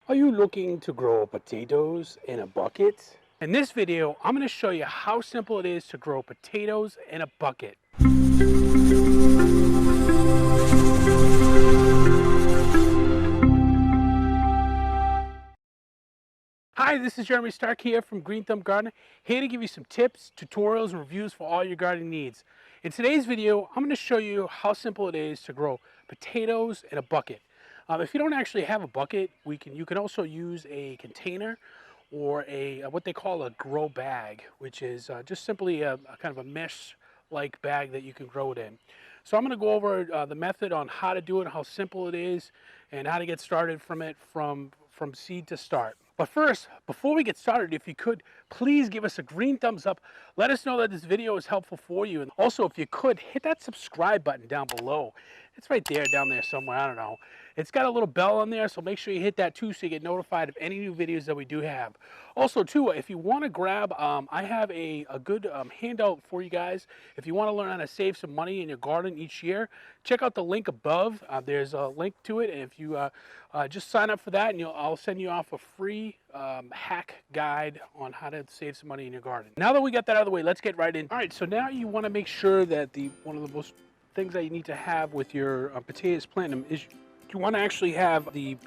Are you looking to grow potatoes in a bucket? In this video, I'm going to show you how simple it is to grow potatoes in a bucket. Hi, this is Jeremy Starke here from Green Thumb Gardening, here to give you some tips, tutorials, and reviews for all your gardening needs. In today's video, I'm going to show you how simple it is to grow potatoes in a bucket. If you don't actually have a bucket, you can also use a container or what they call a grow bag, which is just simply a kind of a mesh-like bag that you can grow it in. So I'm going to go over the method on how to do it, how simple it is, and how to get started from seed to start. But first, before we get started, if you could, please give us a green thumbs up. Let us know that this video is helpful for you. And also, if you could, hit that subscribe button down below. It's right there, down there somewhere, I don't know. It's got a little bell on there, so make sure you hit that too so you get notified of any new videos that we do have. Also, too, if you want to grab, I have a good handout for you guys. If you want to learn how to save some money in your garden each year, check out the link above. There's a link to it, and if you just sign up for that, and I'll send you off a free hack guide on how to save some money in your garden. Now that we got that out of the way, let's get right in. All right, so now you want to make sure that one of the most things that you need to have with your potatoes planting is you want to actually have the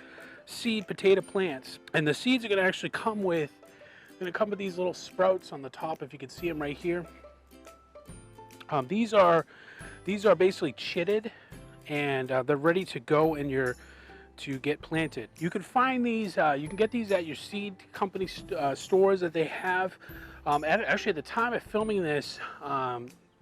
seed potato plants, and the seeds are going to actually come with these little sprouts on the top. If you can see them right here, these are basically chitted, and they're ready to go in to get planted. You can find these, you can get these at your seed company stores that they have. Actually, at the time of filming this,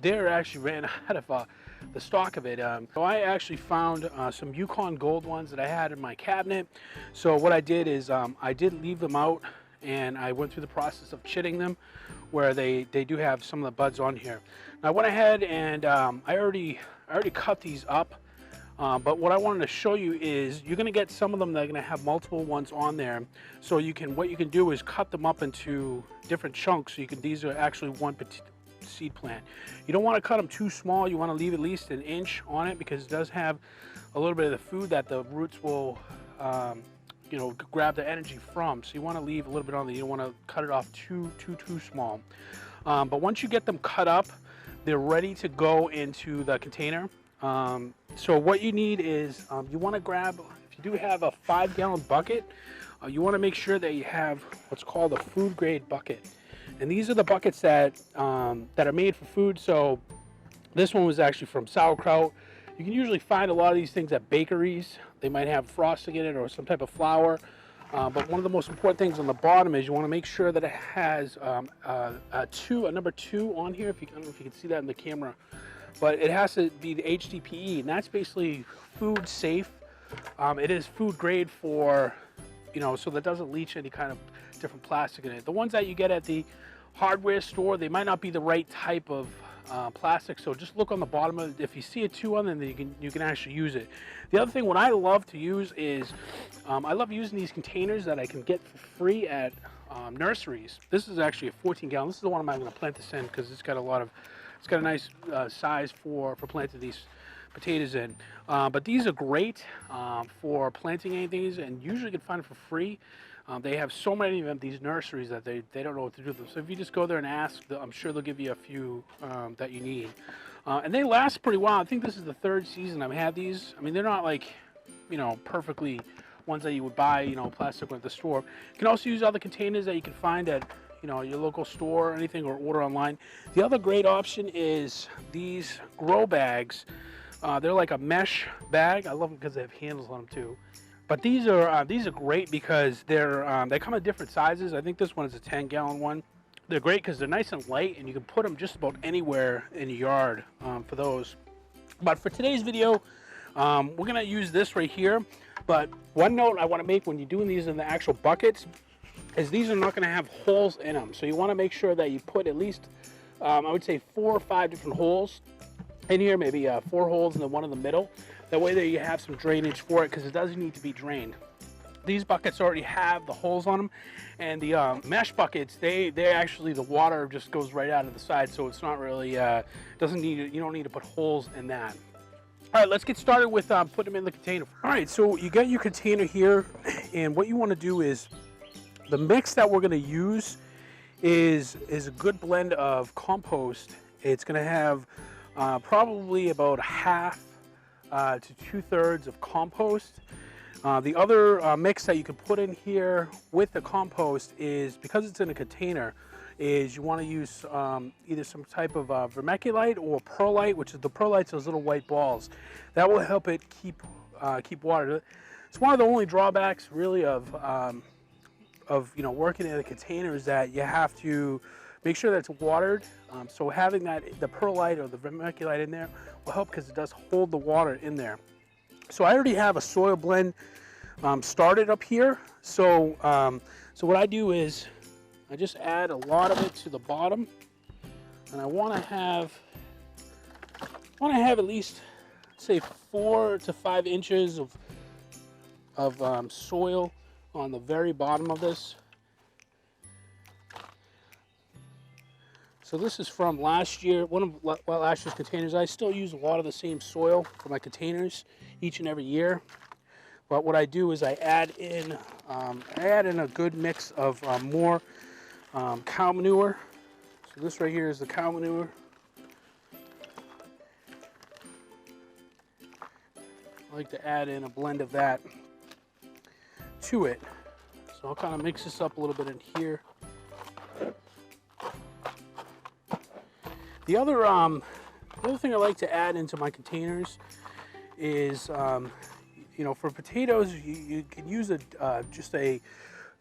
they're actually ran out of the stock of it. So I actually found some Yukon Gold ones that I had in my cabinet. So what I did is I did leave them out, and I went through the process of chitting them, where they do have some of the buds on here. Now I went ahead and I already cut these up. But what I wanted to show you is you're going to get some of them that are going to have multiple ones on there. So what you can do is cut them up into different chunks. So these are actually one seed plant. You don't want to cut them too small. You want to leave at least an inch on it, because it does have a little bit of the food that the roots will grab the energy from. So you want to leave a little bit on there. You don't want to cut it off too small. But once you get them cut up, they're ready to go into the container. So what you need is you want to grab, if you do have a 5-gallon bucket, you want to make sure that you have what's called a food grade bucket. And these are the buckets that are made for food. So this one was actually from sauerkraut. You can usually find a lot of these things at bakeries. They might have frosting in it or some type of flour. But one of the most important things on the bottom is you want to make sure that it has a number 2 on here. I don't know if you can see that in the camera. But it has to be the HDPE, and that's basically food safe. It is food grade for, so that doesn't leach any kind of different plastic in it. The ones that you get at the hardware store, they might not be the right type of plastic, so just look on the bottom of it. If you see a 2 on them, then you can actually use it. The other thing, what I love to use is, I love using these containers that I can get for free at nurseries. This is actually a 14-gallon. This is the one I'm going to plant this in, because it's got a nice size for planting these potatoes in. But these are great for planting anything, and usually you can find them for free. They have so many of them, these nurseries, that they don't know what to do with them. So if you just go there and ask, I'm sure they'll give you a few that you need. And they last pretty well. I think this is the 3rd season I've had these. I mean, they're not like, perfectly ones that you would buy, plastic at the store. You can also use other containers that you can find at your local store or anything, or order online. The other great option is these grow bags. They're like a mesh bag. I love them because they have handles on them too. But these are great because they come in different sizes. I think this one is a 10-gallon one. They're great because they're nice and light, and you can put them just about anywhere in your yard for those. But for today's video, we're gonna use this right here. But one note I want to make when you're doing these in the actual buckets is these are not going to have holes in them. So you want to make sure that you put at least, I would say 4 or 5 different holes in here, maybe 4 holes and then one in the middle. That way that you have some drainage for it, because it does need to be drained. These buckets already have the holes on them, and the mesh buckets, they actually, the water just goes right out of the side, so it's not really, you don't need to put holes in that. All right, let's get started with putting them in the container. All right, so you got your container here, and what you want to do is the mix that we're going to use is a good blend of compost. It's going to have probably about half to 2/3 of compost. The other mix that you can put in here with the compost is, because it's in a container, is you want to use either some type of vermiculite or perlite, which is the perlite's those little white balls. That will help it keep water. It's one of the only drawbacks really of working in a container is that you have to make sure that it's watered. So having the perlite or the vermiculite in there will help because it does hold the water in there. So I already have a soil blend started up here. So what I do is I just add a lot of it to the bottom, and I want to have at least, say, 4 to 5 inches of soil on the very bottom of this. So this is from last year, one of last year's containers. I still use a lot of the same soil for my containers each and every year. But what I do is I add in a good mix of more cow manure. So this right here is the cow manure. I like to add in a blend of that to it. So I'll kind of mix this up a little bit in here. The other thing I like to add into my containers is, for potatoes, you can use just a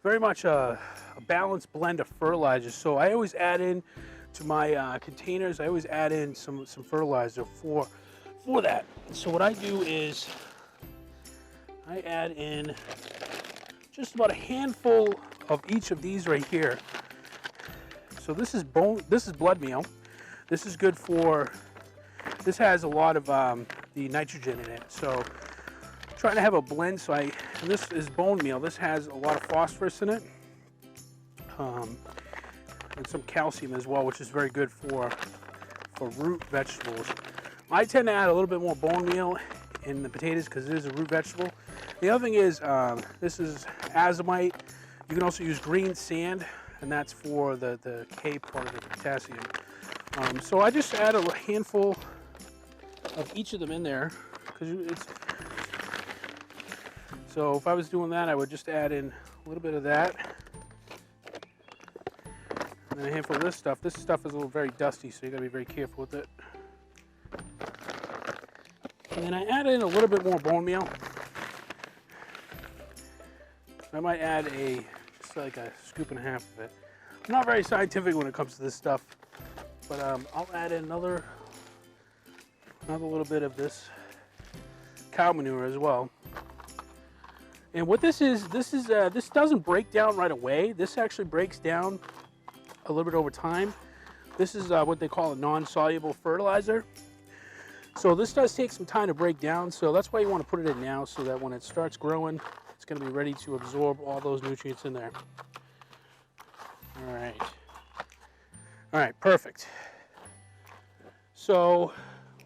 very much a balanced blend of fertilizers. So I always add in to my containers, I always add in some fertilizer for that. So what I do is I add in just about a handful of each of these right here. So this is blood meal. This is good for, this has a lot of the nitrogen in it. So trying to have a blend, and this is bone meal. This has a lot of phosphorus in it, and some calcium as well, which is very good for root vegetables. I tend to add a little bit more bone meal in the potatoes because it is a root vegetable. The other thing is, this is azomite. You can also use green sand, and that's for the K part of the potassium. So I just add a handful of each of them in there, because so if I was doing that, I would just add in a little bit of that, and then a handful of this stuff. This stuff is a little very dusty, so you gotta be very careful with it. And then I add in a little bit more bone meal. I might add just like a scoop and a half of it. I'm not very scientific when it comes to this stuff, but I'll add in another little bit of this cow manure as well. And what this doesn't break down right away. This actually breaks down a little bit over time. This is what they call a non-soluble fertilizer. So this does take some time to break down. So that's why you want to put it in now, so that when it starts growing, it's going to be ready to absorb all those nutrients in there. All right, perfect. So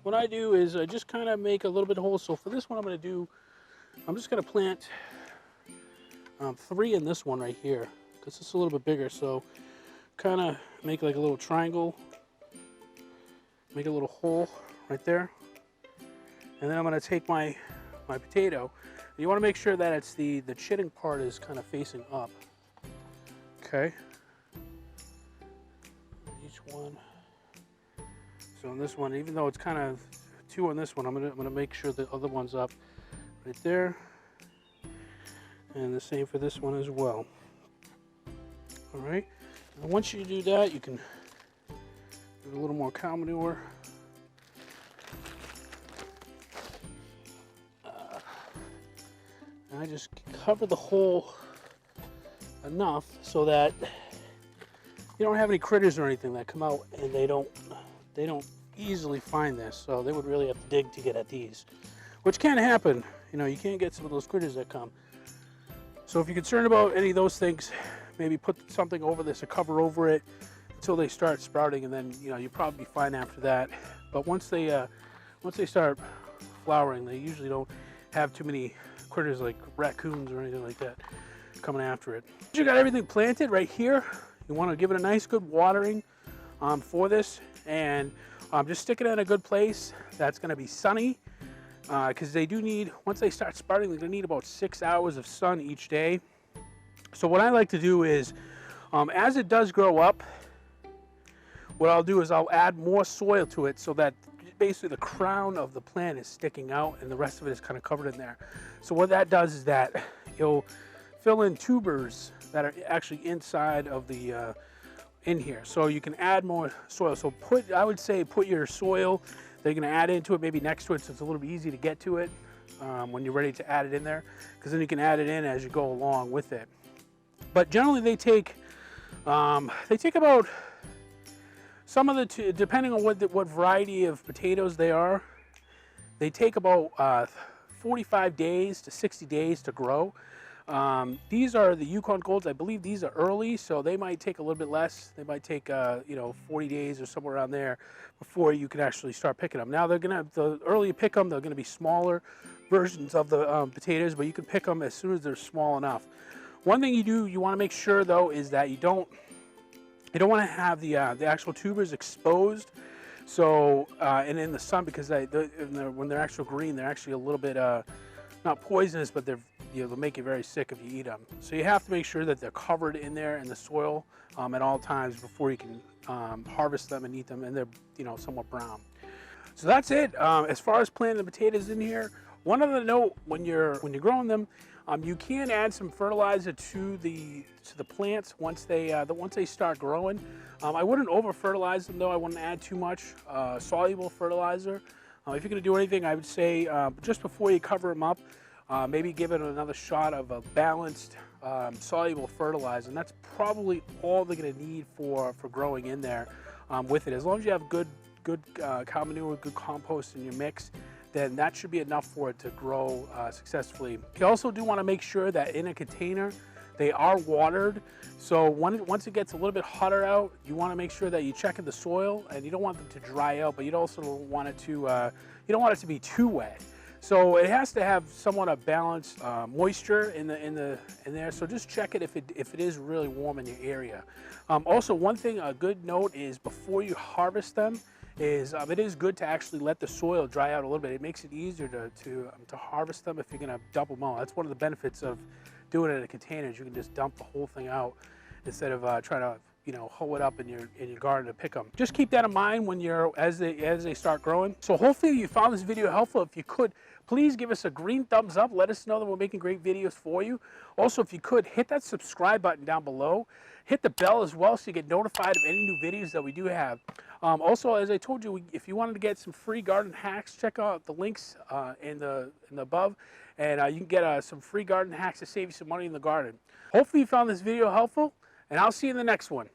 what I do is I just kind of make a little bit of holes. So for this one, I'm just going to plant 3 in this one right here, because it's a little bit bigger. So kind of make like a little triangle, make a little hole right there, and then I'm going to take my potato. You want to make sure that it's the chitting part is kind of facing up. Okay. Each one. So in this one, even though it's kind of 2 on this one, I'm gonna make sure the other one's up right there, and the same for this one as well. All right. And once you do that, you can do a little more cow manure. And I just cover the hole enough so that you don't have any critters or anything that come out, and they don't easily find this. So they would really have to dig to get at these, which can happen. You can't get some of those critters that come. So if you're concerned about any of those things, maybe put something over this, a cover over it, until they start sprouting, and then you'll probably be fine after that. But once they start flowering. They usually don't have too many critters like raccoons or anything like that coming after it. Once you got everything planted right here, you want to give it a nice good watering for this, and just stick it in a good place that's going to be sunny, because they do need, once they start sprouting, they're going to need about 6 hours of sun each day. So what I like to do is, as it does grow up, what I'll do is I'll add more soil to it so that basically the crown of the plant is sticking out and the rest of it is kind of covered in there. So what that does is that it'll fill in tubers that are actually inside of the in here. So you can add more soil. So I would say put your soil that you're going to add into it maybe next to it, so it's a little bit easy to get to it when you're ready to add it in there, because then you can add it in as you go along with it. But generally they take about, some of the, depending on what variety of potatoes they are, they take about 45 days to 60 days to grow. These are the Yukon Golds. I believe these are early, so they might take a little bit less. They might take 40 days or somewhere around there before you can actually start picking them. Now the earlier you pick them, they're gonna be smaller versions of the potatoes, but you can pick them as soon as they're small enough. One thing you want to make sure though is that you don't want to have the actual tubers exposed, so and in the sun, because when they're actual green, they're actually a little bit not poisonous, but they'll make you very sick if you eat them. So you have to make sure that they're covered in there in the soil at all times before you can harvest them and eat them, and they're somewhat brown. So that's it as far as planting the potatoes in here. One other note: when you're growing them, you can add some fertilizer to the plants once they start growing. I wouldn't over fertilize them though. I wouldn't add too much soluble fertilizer. If you're going to do anything, I would say just before you cover them up, maybe give it another shot of a balanced soluble fertilizer, and that's probably all they're going to need for growing in there with it. As long as you have good cow manure, good compost in your mix, then that should be enough for it to grow successfully. You also do want to make sure that in a container they are watered. So once it gets a little bit hotter out, you want to make sure that you check in the soil, and you don't want them to dry out, but you also don't want it to you don't want it to be too wet. So it has to have somewhat of balanced moisture in there. So just check it if it is really warm in your area. Also, one thing, a good note is before you harvest them, it is good to actually let the soil dry out a little bit. It makes it easier to harvest them if you're going to dump them out. That's one of the benefits of doing it in a container. You can just dump the whole thing out instead of trying to hoe it up in your garden to pick them. Just keep that in mind when as they start growing. So hopefully you found this video helpful. If you could, please give us a green thumbs up. Let us know that we're making great videos for you. Also, if you could, hit that subscribe button down below. Hit the bell as well so you get notified of any new videos that we do have. Also, as I told you, if you wanted to get some free garden hacks, check out the links in the above, and you can get some free garden hacks to save you some money in the garden. Hopefully you found this video helpful, and I'll see you in the next one.